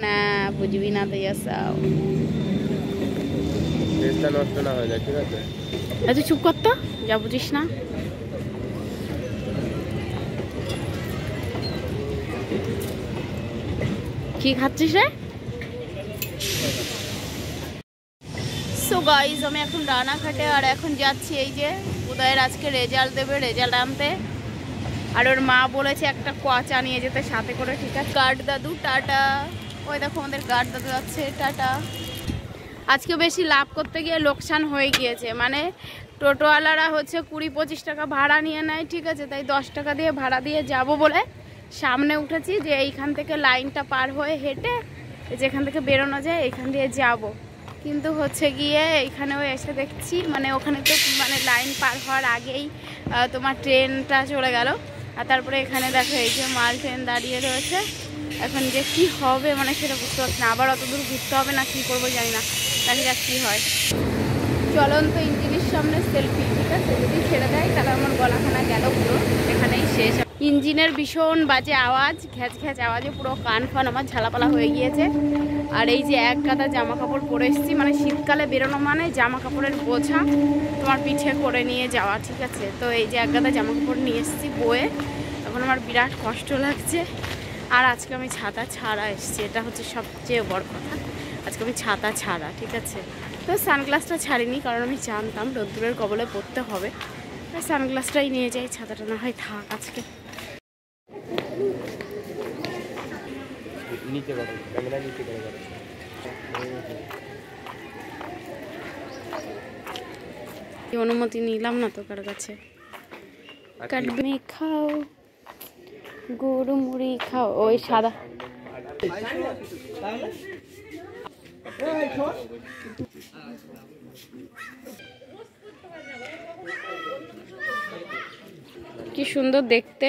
না বুঝবি না তো এসব টেস্টটা নষ্ট না হয়ে যায়, ঠিক আছে? তুই চুপ কর তো, যা বুঝিস না। কি খাচ্ছিস রে? সো গাইস, আমি এখন রানাঘাটে আর এখন যাচ্ছি এই যে উদয়ের আজকে রেজাল্ট দেবে, রেজাল্ট আনতে। আর ওর মা বলেছে একটা কোয়াচা নিয়ে যেতে সাথে করে, ঠিক আছে? গার্ড দাদু টাটা। ওই দেখো আমাদের গার্ড দাদু যাচ্ছে, টাটা। আজকে বেশি লাভ করতে গিয়ে লোকসান হয়ে গিয়েছে, মানে টোটোওয়ালারা হচ্ছে 20-25 টাকা ভাড়া নিয়ে নেয়, ঠিক আছে? তাই 10 টাকা দিয়ে ভাড়া দিয়ে যাব বলে সামনে উঠেছি যে এইখান থেকে লাইনটা পার হয়ে হেঁটে যেখান থেকে বেরোনো যায় এইখান দিয়ে যাব। কিন্তু হচ্ছে গিয়ে এইখানেও এসে দেখছি মানে ওখানে তো মানে লাইন পার হওয়ার আগেই তোমার ট্রেনটা চলে গেল। আর তারপরে এখানে দেখো এই যে মাল ট্রেন দাঁড়িয়ে রয়েছে। এখন যে কি হবে মানে সেটা বুঝতে পারছি না, আবার অত দূর ঘুরতে হবে না কি করবো জানি না, দেখা যাক কী হয়। চলন্ত ইঞ্জিনের সামনে সেলফি, ঠিক আছে? যদি ছেড়ে দেয় তাহলে আমার গলাখানা গেল পুরো, এখানেই শেষ। ইঞ্জিনের ভীষণ বাজে আওয়াজ, ঘ্যাচ ঘ্যাচ আওয়াজে পুরো কান ফান আমার ঝালাপালা হয়ে গিয়েছে। আর এই যে এক গাদা জামা কাপড় পরে এসেছি, মানে শীতকালে বেরোনো মানে জামা কাপড়ের বোঝা তোমার পিঠে করে নিয়ে যাওয়া, ঠিক আছে? তো এই যে এক গাদা জামা কাপড় নিয়ে এসেছি বয়ে, এখন আমার বিরাট কষ্ট লাগছে। আর আজকে আমি ছাতা ছাড়া এসেছি, এটা হচ্ছে সবচেয়ে বড় কথা, আজকে আমি ছাতা ছাড়া, ঠিক আছে? তো সানগ্লাসটা ছাড়িনি কারণ আমি জানতাম রোদ্দুরের কবলে পড়তে হবে, তাই সানগ্লাসটাই নিয়ে যাই, ছাতাটা না হয় থাক আজকে। নিচে করো, ক্যামেরা নিচে করে করো। অনুমতি নিলাম না তো কার কাছে। কাটবে খাও, গরু মুড়ি খাও, ওই সাদা কি সুন্দর দেখতে,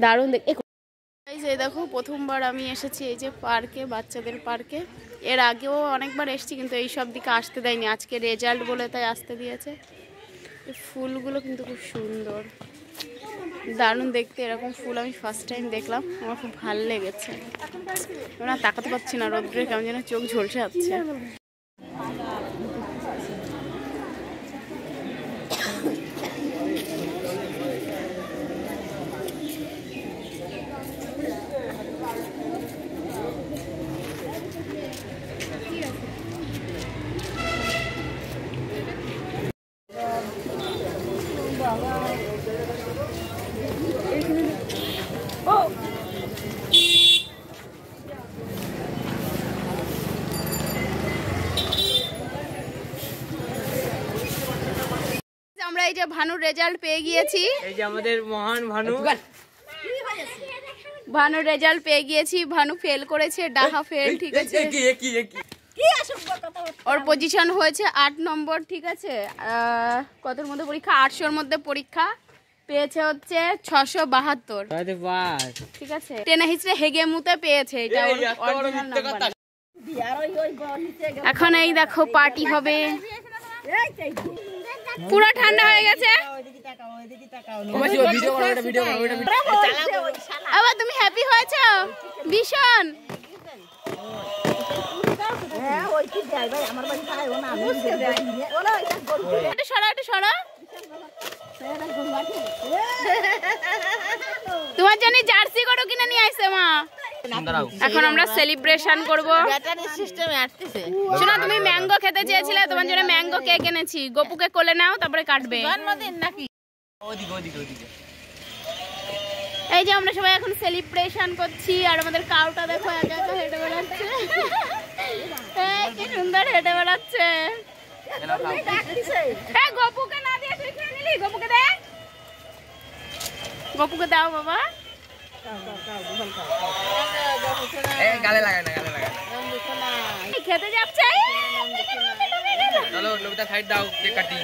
দারুণ দেখতে। এই যে দেখো প্রথমবার আমি এসেছি এই যে পার্কে, বাচ্চাদের পার্কে। এর আগেও অনেকবার এসেছি কিন্তু এই সব দিকে আসতে দেয়নি, আজকে রেজাল্ট বলে তাই আসতে দিয়েছে। এই ফুলগুলো কিন্তু খুব সুন্দর, দারুণ দেখতে। এরকম ফুল আমি ফার্স্ট টাইম দেখলাম, আমার খুব ভালো লেগেছে। আমরা তাকাতে পারছি না, রোদ্রে কেমন যেন চোখ ঝলসে যাচ্ছে। আমরা এই যে ভানুর রেজাল্ট পেয়ে গিয়েছি, এই যে আমাদের মহান ভানুর রেজাল্ট পেয়ে গিয়েছি। ভানু ফেল করেছে, ডাহা ফেল, ঠিক আছে? ওর পজিশন হয়েছে 8 নম্বর, ঠিক আছে? কতর মধ্যে পরীক্ষা? 800-র মধ্যে পরীক্ষা পেয়েছে হচ্ছে 672, ঠিক আছে? টেনে হিচড়ে হেগে মুতে পেয়েছে, এটা ওর অরিজিনাল নাম্বার। এখন এই দেখো পার্টি হবে, পুরো ঠান্ডা হয়ে গেছে। আবার তুমি হ্যাপি হয়েছো ভীষণ? একটু সরা, একটু সরা। তোমার জন্য জার্সি গরু কিনে নিয়ে আসছে মা। এখন আমরা সেলিব্রেশন করবো। শোনা, তুমি ম্যাঙ্গো খেতে চেয়েছিলে, তোমার জন্য ম্যাঙ্গো কেক এনেছি। গপুকে কোলে নাও, তারপরে কাটবে। এই যে আমরা সবাই এখন সেলিব্রেশন করছি, আর আমাদের কাউটা দেখো একা একা হেঁটে বেড়াচ্ছে, কি সুন্দর হেঁটে বেড়াচ্ছে। গপুকে না দিয়ে তুই খেয়ে নিলি, গপুকে দে, গপুকে দাও বাবা। খেতে যাচ্ছে, চলো নবিতা সাইড দাও, কেক কাটি।